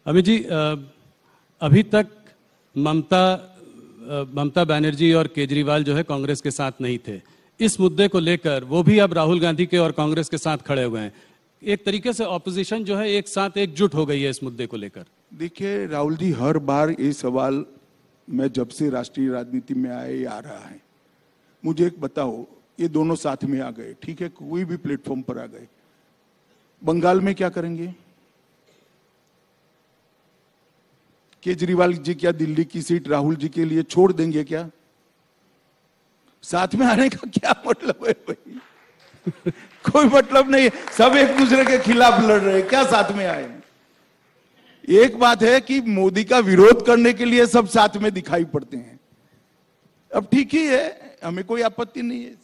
अमित जी, अभी तक ममता बनर्जी और केजरीवाल जो है कांग्रेस के साथ नहीं थे। इस मुद्दे को लेकर वो भी अब राहुल गांधी के और कांग्रेस के साथ खड़े हुए हैं। एक तरीके से ऑपोजिशन जो है एक साथ एकजुट हो गई है इस मुद्दे को लेकर। देखिए राहुल जी, हर बार ये सवाल मैं जब से राष्ट्रीय राजनीति में आए आ रहा है। मुझे एक बताओ, ये दोनों साथ में आ गए, ठीक है, कोई भी प्लेटफॉर्म पर आ गए, बंगाल में क्या करेंगे? केजरीवाल जी क्या दिल्ली की सीट राहुल जी के लिए छोड़ देंगे क्या? साथ में आने का क्या मतलब है भाई? कोई मतलब नहीं है, सब एक दूसरे के खिलाफ लड़ रहे हैं, क्या साथ में आए? एक बात है कि मोदी का विरोध करने के लिए सब साथ में दिखाई पड़ते हैं। अब ठीक ही है, हमें कोई आपत्ति नहीं है।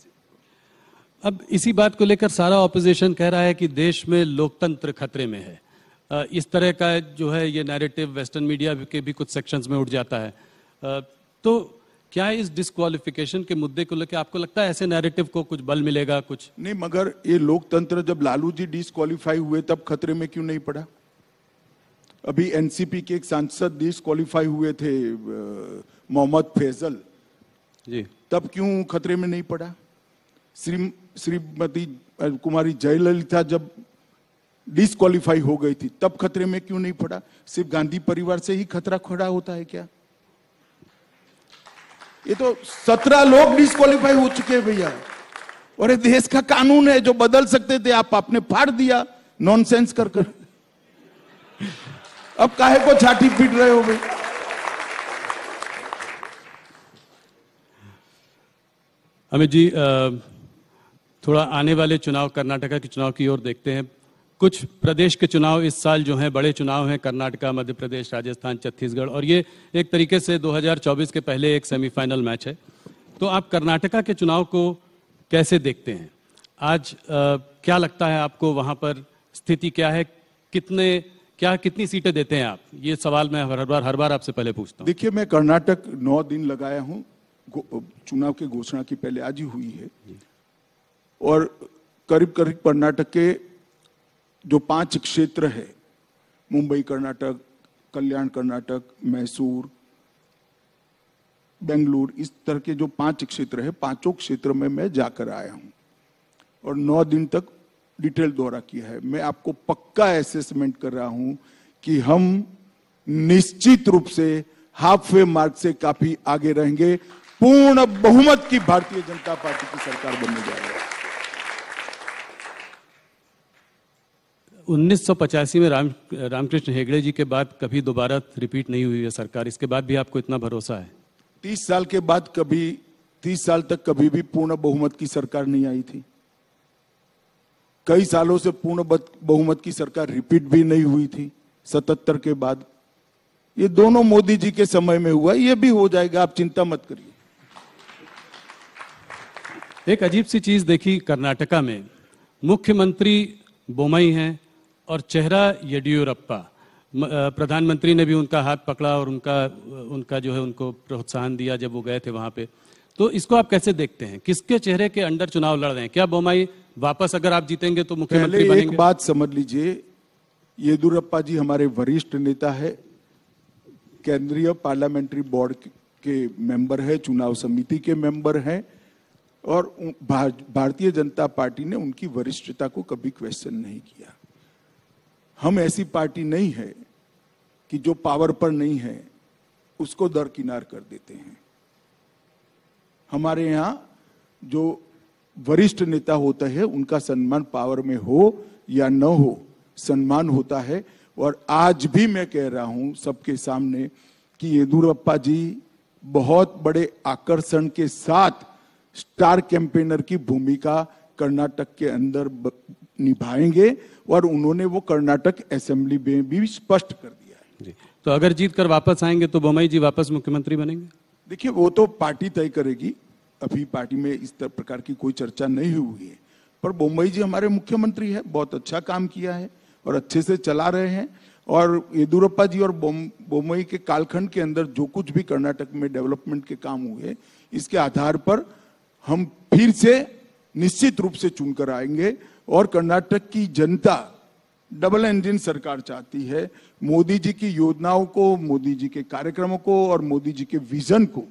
अब इसी बात को लेकर सारा ऑपोजिशन कह रहा है कि देश में लोकतंत्र खतरे में है। इस तरह का जो है ये नैरेटिव वेस्टर्न मीडिया के भी कुछ सेक्शंस में उठ जाता है। तो क्या इस डिस्क्वालिफिकेशन के मुद्दे को लेकर आपको लगता है ऐसे नैरेटिव को कुछ बल मिलेगा? कुछ नहीं, मगर ये लोकतंत्र जब लालू जी डिस्क्वालीफाई हुए तब खतरे में क्यों नहीं पड़ा? अभी एनसीपी के एक सांसद डिस्क्वालीफाई हुए थे, मोहम्मद फैजल जी, तब क्यों खतरे में नहीं पड़ा? श्रीमती कुमारी जयललिता जब डिस्क्वालीफाई हो गई थी तब खतरे में क्यों नहीं पड़ा? सिर्फ गांधी परिवार से ही खतरा खड़ा होता है क्या? ये तो 17 लोग डिस्क्वालीफाई हो चुके हैं भैया, और ये देश का कानून है जो बदल सकते थे, आपने फाड़ दिया नॉनसेंस कर कर। अब काहे को छाती पीट रहे हो भाई? अमित जी, थोड़ा आने वाले चुनाव, कर्नाटका के चुनाव की ओर देखते हैं। कुछ प्रदेश के चुनाव इस साल जो हैं बड़े चुनाव हैं, कर्नाटका, मध्य प्रदेश, राजस्थान, छत्तीसगढ़, और ये एक तरीके से 2024 के पहले एक सेमीफाइनल मैच है। तो आप कर्नाटका के चुनाव को कैसे देखते हैं? आज क्या लगता है आपको, वहां पर स्थिति क्या है? कितनी सीटें देते हैं आप? ये सवाल मैं हर बार आपसे पहले पूछता हूँ। देखिए, मैं कर्नाटक 9 दिन लगाया हूं, चुनाव की घोषणा की पहले आज ही हुई है, और करीब करीब कर्नाटक के जो 5 क्षेत्र है, मुंबई कर्नाटक, कल्याण कर्नाटक, मैसूर, बेंगलुरु, इस तरह के जो 5 क्षेत्र है, 5 क्षेत्र में मैं जाकर आया हूं और 9 दिन तक डिटेल दौरा किया है। मैं आपको पक्का असेसमेंट कर रहा हूं कि हम निश्चित रूप से हाफ वे मार्क से काफी आगे रहेंगे। पूर्ण बहुमत की भारतीय जनता पार्टी की सरकार बनने जा रही है। 1985 में रामकृष्ण हेगड़े जी के बाद कभी दोबारा रिपीट नहीं हुई है सरकार, इसके बाद भी आपको इतना भरोसा है? 30 साल के बाद 30 साल तक कभी भी पूर्ण बहुमत की सरकार नहीं आई थी। कई सालों से पूर्ण बहुमत की सरकार रिपीट भी नहीं हुई थी 77 के बाद। ये दोनों मोदी जी के समय में हुआ, ये भी हो जाएगा, आप चिंता मत करिए। एक अजीब सी चीज देखी कर्नाटका में, मुख्यमंत्री बोमई हैं और चेहरा येडियुरप्पा। प्रधानमंत्री ने भी उनका हाथ पकड़ा और उनका जो है उनको प्रोत्साहन दिया जब वो गए थे वहां पे। तो इसको आप कैसे देखते हैं? किसके चेहरे के अंडर चुनाव लड़ रहे हैं? क्या बोमई वापस अगर आप जीतेंगे तो मुख्यमंत्री बनेंगे? एक बात समझ लीजिए, येदियुरप्पा जी हमारे वरिष्ठ नेता है, केंद्रीय पार्लियामेंट्री बोर्ड के मेंबर है, चुनाव समिति के मेंबर हैं, और भारतीय जनता पार्टी ने उनकी वरिष्ठता को कभी क्वेश्चन नहीं किया। हम ऐसी पार्टी नहीं है कि जो पावर पर नहीं है उसको दरकिनार कर देते हैं। हमारे यहां जो वरिष्ठ नेता होता है उनका सम्मान पावर में हो या न हो, सम्मान होता है। और आज भी मैं कह रहा हूं सबके सामने कि येदियुरप्पा जी बहुत बड़े आकर्षण के साथ स्टार कैंपेनर की भूमिका कर्नाटक के अंदर निभाएंगे, और उन्होंने वो कर्नाटक असेंबली में भी स्पष्ट कर दिया है। जी। तो अगर जीत कर वापस आएंगे तो बोमई जी वापस मुख्यमंत्री बनेंगे? देखिए, वो तो पार्टी तय करेगी, अभी पार्टी में इस प्रकार की कोई चर्चा नहीं हुई है। पर बोमई जी हमारे मुख्यमंत्री है, बहुत अच्छा काम किया है और अच्छे से चला रहे हैं। और येदियुरप्पा जी और बोमई के कालखंड के अंदर जो कुछ भी कर्नाटक में डेवलपमेंट के काम हुए, इसके आधार पर हम फिर से निश्चित रूप से चुनकर आएंगे, और कर्नाटक की जनता डबल इंजन सरकार चाहती है। मोदी जी की योजनाओं को, मोदी जी के कार्यक्रमों को और मोदी जी के विजन को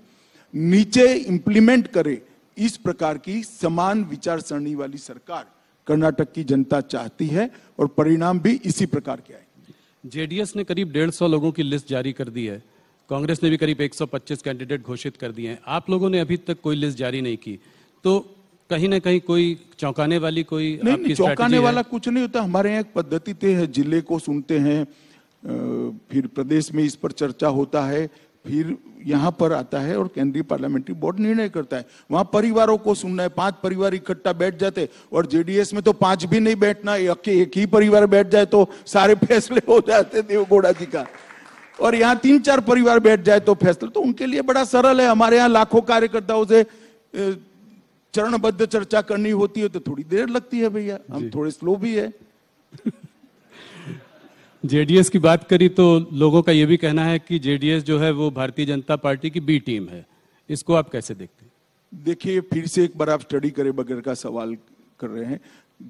नीचे इंप्लीमेंट करे, इस प्रकार की समान विचारसरणी वाली सरकार कर्नाटक की जनता चाहती है और परिणाम भी इसी प्रकार के आए। जेडीएस ने करीब 150 लोगों की लिस्ट जारी कर दी है, कांग्रेस ने भी करीब 125 कैंडिडेट घोषित कर दिए हैं। आप लोगों ने अभी तक कोई लिस्ट जारी नहीं की, तो कहीं ना कहीं कोई चौंकाने वाली कोई नहीं, चौंकाने वाला कुछ नहीं होता। हमारे यहाँ एक पद्धति तय है, जिले को सुनते हैं, फिर प्रदेश में इस पर चर्चा होता है, फिर यहाँ पर आता है और केंद्रीय पार्लियामेंट्री बोर्ड निर्णय करता है। वहां परिवारों को सुनना है, 5 परिवार इकट्ठा बैठ जाते, और जेडीएस में तो 5 भी नहीं बैठना, एक ही परिवार बैठ जाए तो सारे फैसले हो जाते देवगौड़ा जी का, और यहाँ 3-4 परिवार बैठ जाए तो फैसला तो उनके लिए बड़ा सरल है। हमारे यहाँ लाखों कार्यकर्ताओं से चरणबद्ध चर्चा करनी होती है तो थोड़ी देर लगती है भैया, हम थोड़े स्लो भी है। जेडीएस की बात करी तो लोगों का यह भी कहना है कि जेडीएस जो है वो भारतीय जनता पार्टी की बी टीम है, इसको आप कैसे देखते हैं? देखिए, फिर से एक बार आप स्टडी करे बगैर का सवाल कर रहे हैं।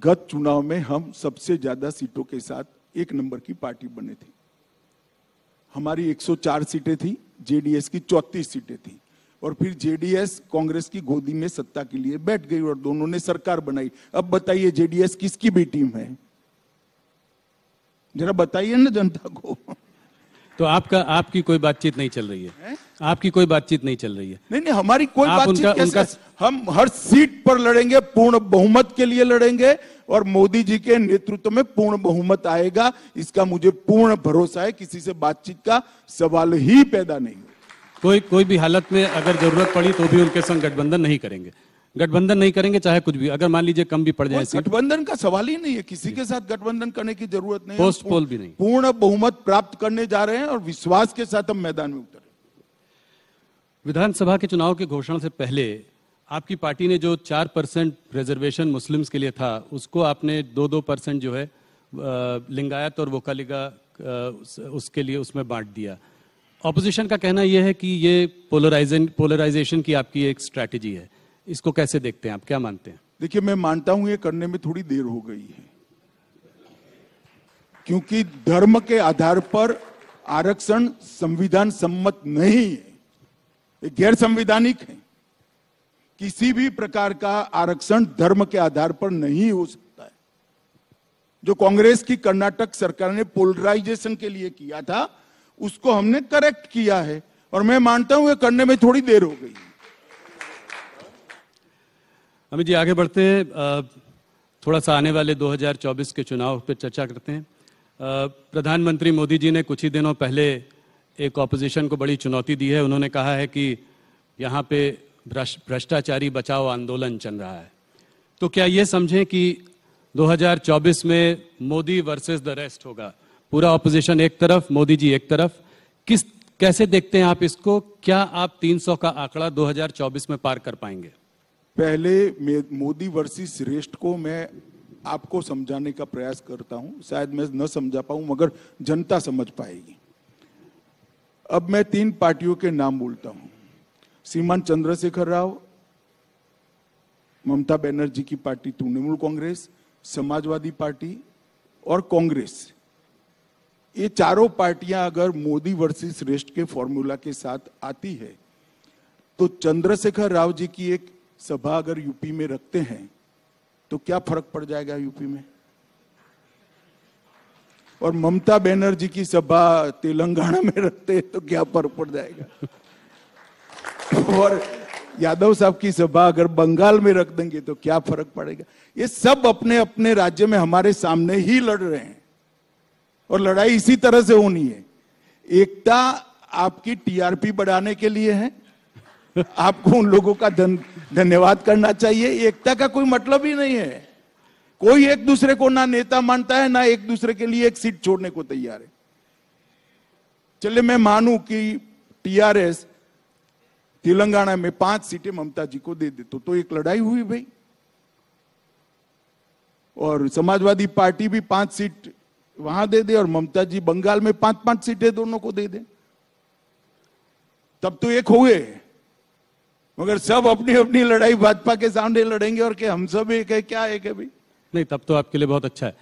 गत चुनाव में हम सबसे ज्यादा सीटों के साथ 1 नंबर की पार्टी बने थे। हमारी 104 सीटें थी, जेडीएस की 34 सीटें थी, और फिर जेडीएस कांग्रेस की गोदी में सत्ता के लिए बैठ गई और दोनों ने सरकार बनाई। अब बताइए जेडीएस किसकी बी टीम है? जरा बताइए ना जनता को। तो आपकी कोई बातचीत नहीं चल रही है? आपकी कोई बातचीत नहीं चल रही है? नहीं, हमारी कोई बातचीत कैसे? हम हर सीट पर लड़ेंगे, पूर्ण बहुमत के लिए लड़ेंगे, और मोदी जी के नेतृत्व में पूर्ण बहुमत आएगा, इसका मुझे पूर्ण भरोसा है। किसी से बातचीत का सवाल ही पैदा नहीं हो। कोई भी हालत में अगर जरूरत पड़ी तो भी उनके संग गठबंधन नहीं करेंगे? गठबंधन नहीं करेंगे चाहे कुछ भी, अगर मान लीजिए कम भी पड़ जाए? गठबंधन का सवाल ही नहीं है, किसी के साथ गठबंधन करने की जरूरत नहीं है। पोस्ट पोल भी नहीं, पूर्ण बहुमत प्राप्त करने जा रहे हैं और विश्वास के साथ हम मैदान में उतरे। विधानसभा के चुनाव के घोषणा से पहले आपकी पार्टी ने जो 4% रिजर्वेशन मुस्लिम्स के लिए था, उसको आपने 2-2% जो है लिंगायत और वोकालिगा उसके लिए उसमें बांट दिया। ऑपोजिशन का कहना यह है कि ये पोलराइजेशन की आपकी एक स्ट्रैटेजी है, इसको कैसे देखते हैं आप, क्या मानते हैं? देखिए, मैं मानता हूं ये करने में थोड़ी देर हो गई है, क्योंकि धर्म के आधार पर आरक्षण संविधान सम्मत नहीं है, ये गैर संवैधानिक है। किसी भी प्रकार का आरक्षण धर्म के आधार पर नहीं हो सकता है। जो कांग्रेस की कर्नाटक सरकार ने पोलराइजेशन के लिए किया था, उसको हमने करेक्ट किया है, और मैं मानता हूं ये करने में थोड़ी देर हो गई। अमित जी, आगे बढ़ते हैं, थोड़ा सा आने वाले 2024 के चुनाव पर चर्चा करते हैं। प्रधानमंत्री मोदी जी ने कुछ ही दिनों पहले एक ऑपोजिशन को बड़ी चुनौती दी है। उन्होंने कहा है कि यहाँ पे भ्रष्टाचारी बचाओ आंदोलन चल रहा है। तो क्या ये समझें कि 2024 में मोदी वर्सेस द रेस्ट होगा, पूरा ऑपोजिशन एक तरफ, मोदी जी एक तरफ? कैसे देखते हैं आप इसको? क्या आप 300 का आंकड़ा 2024 में पार कर पाएंगे? पहले मोदी वर्सेस रेस्ट को मैं आपको समझाने का प्रयास करता हूं, शायद मैं न समझा पाऊं मगर जनता समझ पाएगी। अब मैं 3 पार्टियों के नाम बोलता हूं, श्रीमान चंद्रशेखर राव, ममता बनर्जी की पार्टी तृणमूल कांग्रेस, समाजवादी पार्टी और कांग्रेस। ये चारों पार्टियां अगर मोदी वर्सेस रेस्ट के फॉर्मूला के साथ आती है तो चंद्रशेखर राव जी की एक सभा अगर यूपी में रखते हैं तो क्या फर्क पड़ जाएगा यूपी में, और ममता बनर्जी की सभा तेलंगाना में रखते हैं तो क्या फर्क पड़ जाएगा, और यादव साहब की सभा अगर बंगाल में रख देंगे तो क्या फर्क पड़ेगा। ये सब अपने अपने राज्य में हमारे सामने ही लड़ रहे हैं, और लड़ाई इसी तरह से होनी है। एकता आपकी टीआरपी बढ़ाने के लिए है, आपको उन लोगों का धन्यवाद करना चाहिए। एकता का कोई मतलब ही नहीं है, कोई एक दूसरे को ना नेता मानता है, ना एक दूसरे के लिए एक सीट छोड़ने को तैयार है। चलिए मैं मानूं कि टीआरएस तेलंगाना में 5 सीटें ममता जी को दे दे तो एक लड़ाई हुई भाई, और समाजवादी पार्टी भी 5 सीट वहां दे दे और ममता जी बंगाल में 5-5 सीटें दोनों को दे दे, तब तो एक हुए। मगर सब अपनी अपनी लड़ाई भाजपा के सामने लड़ेंगे और कि हम सब एक है, क्या एक है भाई? नहीं, तब तो आपके लिए बहुत अच्छा है।